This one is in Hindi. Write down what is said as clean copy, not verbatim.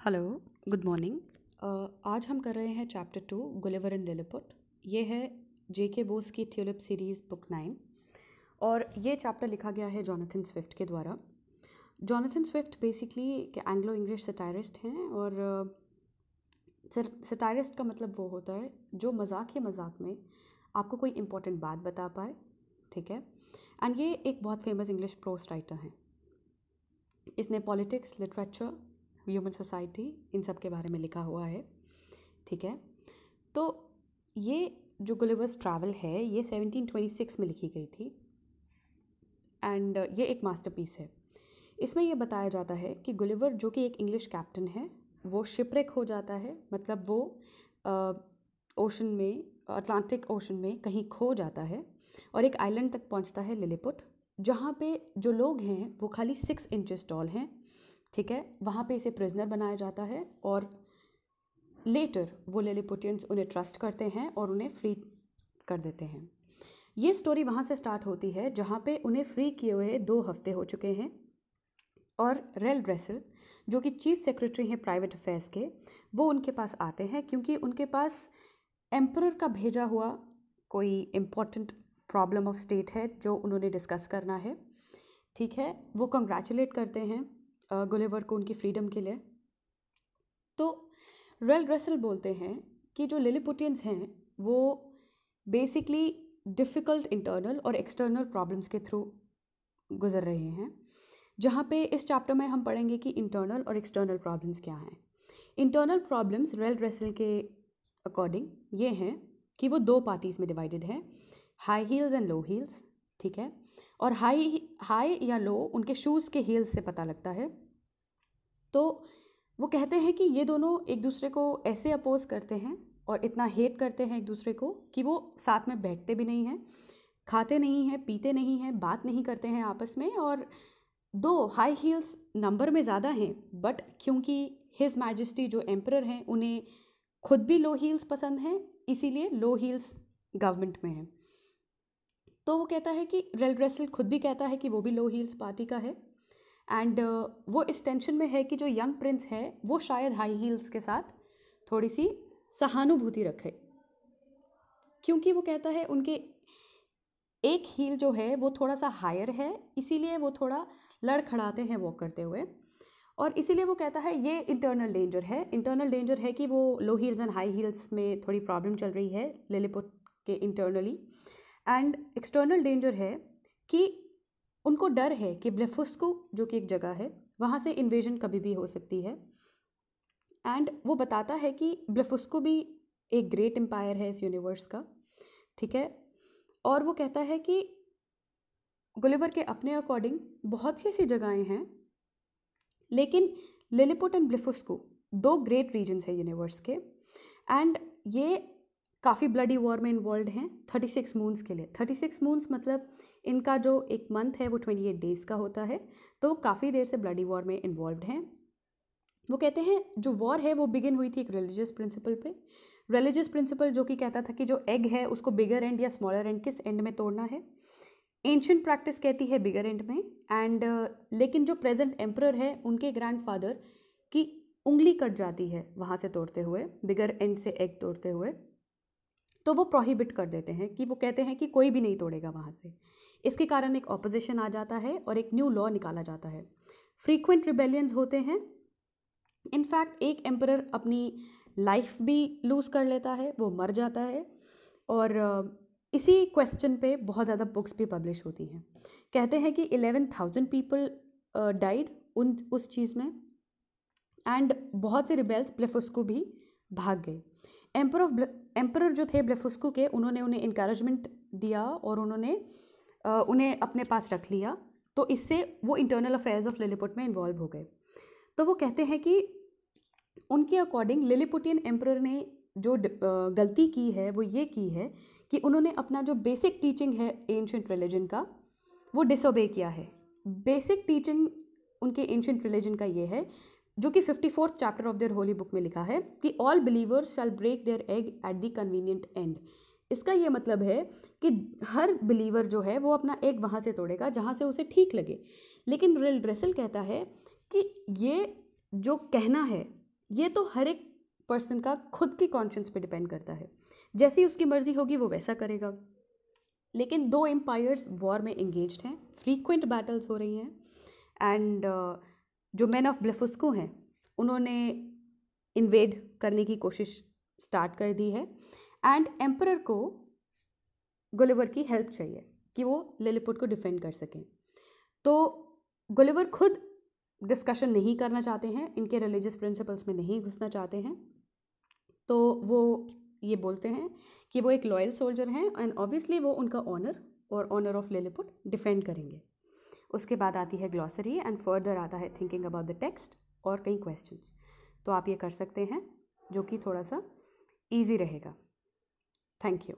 Hello, good morning. आज हम कर रहे हैं चैप्टर 2 गुलिवर एंड लिलिपुट। ये है जेके बोस की ट्यूलिप सीरीज़ बुक 9 और ये चैप्टर लिखा गया है जोनाथन स्विफ्ट के द्वारा। Jonathan Swift basically Anglo English satirist हैं और सटायरिस्ट का मतलब वो होता है जो मजाक में आपको कोई इम्पोर्टेंट बात बता पाए, ठीक है। एंड ये एक बहुत फेमस इंग्लिश प्रोस राइटर हैं। इसने पॉलिटिक्स, लिटरेचर, ह्यूमन सोसाइटी, इन सब के बारे में लिखा हुआ है, ठीक है। तो ये जो गुलिवर्स ट्रैवल है ये 1726 में लिखी गई थी एंड ये एक मास्टरपीस है। इसमें ये बताया जाता है कि गुलिवर जो कि एक इंग्लिश कैप्टन है वो शिपरेक हो जाता है, मतलब वो ओशन में, अटलांटिक ओशन में कहीं खो जाता है और एक आइलैंड तक पहुंचता है लिलिपुट, जहाँ पे जो लोग हैं वो खाली 6 इंचेस टॉल हैं, ठीक है। वहाँ पे इसे प्रिजनर बनाया जाता है और लेटर वो लिलिपुटियंस उन्हें ट्रस्ट करते हैं और उन्हें फ्री कर देते हैं। ये स्टोरी वहाँ से स्टार्ट होती है जहाँ पे उन्हें फ्री किए हुए 2 हफ्ते हो चुके हैं और रेल ड्रेसल जो कि चीफ सेक्रेटरी हैं प्राइवेट अफेयर्स के, वो उनके पास आते हैं क्योंकि उनके पास एम्परर का भेजा हुआ कोई इम्पोर्टेंट प्रॉब्लम ऑफ स्टेट है जो उन्होंने डिस्कस करना है, ठीक है। वो कंग्रेचुलेट करते हैं गुलिवर को उनकी फ्रीडम के लिए। तो रेल ड्रेसल बोलते हैं कि जो लिलिपुटियंस हैं वो बेसिकली डिफ़िकल्ट इंटरनल और एक्सटर्नल प्रॉब्लम्स के थ्रू गुजर रहे हैं, जहाँ पे इस चैप्टर में हम पढ़ेंगे कि इंटरनल और एक्सटर्नल प्रॉब्लम्स क्या हैं। इंटरनल प्रॉब्लम्स रेल ड्रेसल के अकॉर्डिंग ये हैं कि वो 2 पार्टीज़ में डिवाइडेड हैं, high heels and low heels, ठीक है। और हाई या लो उनके शूज़ के हील्स से पता लगता है। तो वो कहते हैं कि ये दोनों एक दूसरे को ऐसे अपोज करते हैं और इतना हेट करते हैं एक दूसरे को कि वो साथ में बैठते भी नहीं हैं, खाते नहीं हैं, पीते नहीं हैं, बात नहीं करते हैं आपस में। और 2 हाई हील्स नंबर में ज़्यादा हैं, बट क्योंकि हिज मैजेस्टी जो एम्परर हैं उन्हें खुद भी लो हील्स पसंद हैं, इसीलिए लो हील्स गवर्नमेंट में है। तो वो कहता है कि रेल ड्रेसल खुद भी कहता है कि वो भी लो हील्स पार्टी का है एंड वो इस टेंशन में है कि जो यंग प्रिंस है वो शायद हाई हील्स के साथ थोड़ी सी सहानुभूति रखे, क्योंकि वो कहता है उनके एक हील जो है वो थोड़ा सा हायर है, इसीलिए वो थोड़ा लड़खड़ाते हैं वॉक करते हुए। और इसीलिए वो कहता है ये इंटरनल डेंजर है कि वो लो हील्स एंड हाई हील्स में थोड़ी प्रॉब्लम चल रही है लिलिपुट के इंटरनली। एंड एक्सटर्नल डेंजर है कि उनको डर है कि ब्लेफुस्को जो कि एक जगह है वहाँ से इन्वेजन कभी भी हो सकती है। एंड वो बताता है कि ब्लेफुस्को भी एक ग्रेट एम्पायर है इस यूनिवर्स का, ठीक है। और वो कहता है कि गुलिवर के अपने अकॉर्डिंग बहुत सी ऐसी जगहें हैं, लेकिन लिलिपुट एंड ब्लेफुस्को 2 ग्रेट रीजन्स है यूनिवर्स के एंड ये काफ़ी ब्लडी वॉर में इन्वॉल्व हैं 36 मून्स के लिए। 36 मून्स मतलब इनका जो एक मंथ है वो 28 डेज़ का होता है, तो वो काफ़ी देर से ब्लडी वॉर में इन्वॉल्व हैं। वो कहते हैं जो वॉर है वो बिगिन हुई थी एक रिलीजियस प्रिंसिपल पे, रिलीजियस प्रिंसिपल जो कि कहता था कि जो एग है उसको बिगर एंड या स्मॉलर एंड किस एंड में तोड़ना है। एंशिएंट प्रैक्टिस कहती है बिगर एंड में एंड लेकिन जो प्रेजेंट एम्परर है उनके ग्रैंडफादर की उंगली कट जाती है वहाँ से तोड़ते हुए, बिगर एंड से एग तोड़ते हुए, तो वो प्रोहिबिट कर देते हैं कि वो कहते हैं कि कोई भी नहीं तोड़ेगा वहाँ से। इसके कारण एक ऑपोजिशन आ जाता है और एक न्यू लॉ निकाला जाता है। फ्रीक्वेंट रिबेलियंस होते हैं, इनफैक्ट एक एम्परर अपनी लाइफ भी लूज़ कर लेता है, वो मर जाता है। और इसी क्वेश्चन पे बहुत ज़्यादा बुक्स भी पब्लिश होती हैं। कहते हैं कि 11,000 पीपल डाइड उस चीज़ में एंड बहुत से रिबेल्स ब्लेफुस्को भी भाग गए। एम्परर जो थे ब्लेफुस्को के, उन्होंने उन्हें इनकरेजमेंट दिया और उन्होंने उन्हें अपने पास रख लिया, तो इससे वो इंटरनल अफेयर्स ऑफ लिलिपुट में इन्वॉल्व हो गए। तो वो कहते हैं कि उनके अकॉर्डिंग लिलिपुटियन एम्परर ने जो गलती की है वो ये की है कि उन्होंने अपना जो बेसिक टीचिंग है एंशिएंट रिलीजन का वो डिसोबे किया है। बेसिक टीचिंग उनके एंशिएंट रिलीजन का ये है जो कि 54th chapter of their holy book में लिखा है कि all believers shall break their egg at the convenient end. इसका ये मतलब है कि हर बिलीवर जो है वो अपना एग वहाँ से तोड़ेगा जहाँ से उसे ठीक लगे। लेकिन रेल ड्रेसल कहता है कि ये जो कहना है ये तो हर एक पर्सन का खुद की कॉन्शियंस पे डिपेंड करता है, जैसी उसकी मर्जी होगी वो वैसा करेगा। लेकिन दो एम्पायर्स वॉर में एंगेज्ड हैं, फ्रीक्वेंट बैटल्स हो रही हैं, एंड जो मैन ऑफ ब्लेफुस्को हैं उन्होंने इन्वेड करने की कोशिश स्टार्ट कर दी है, एंड एम्परर को गुलिवर की हेल्प चाहिए कि वो लिलीपुट को डिफेंड कर सकें। तो गुलिवर खुद डिस्कशन नहीं करना चाहते हैं, इनके रिलीजियस प्रिंसिपल्स में नहीं घुसना चाहते हैं, तो वो ये बोलते हैं कि वो एक लॉयल सोल्जर हैं एंड ऑब्वियसली वो उनका ऑनर और ऑनर ऑफ लिलीपुट डिफेंड करेंगे। उसके बाद आती है ग्लॉसरी एंड फर्दर आता है थिंकिंग अबाउट द टेक्स्ट और कई क्वेश्चंस। तो आप ये कर सकते हैं जो कि थोड़ा सा ईजी रहेगा। Thank you.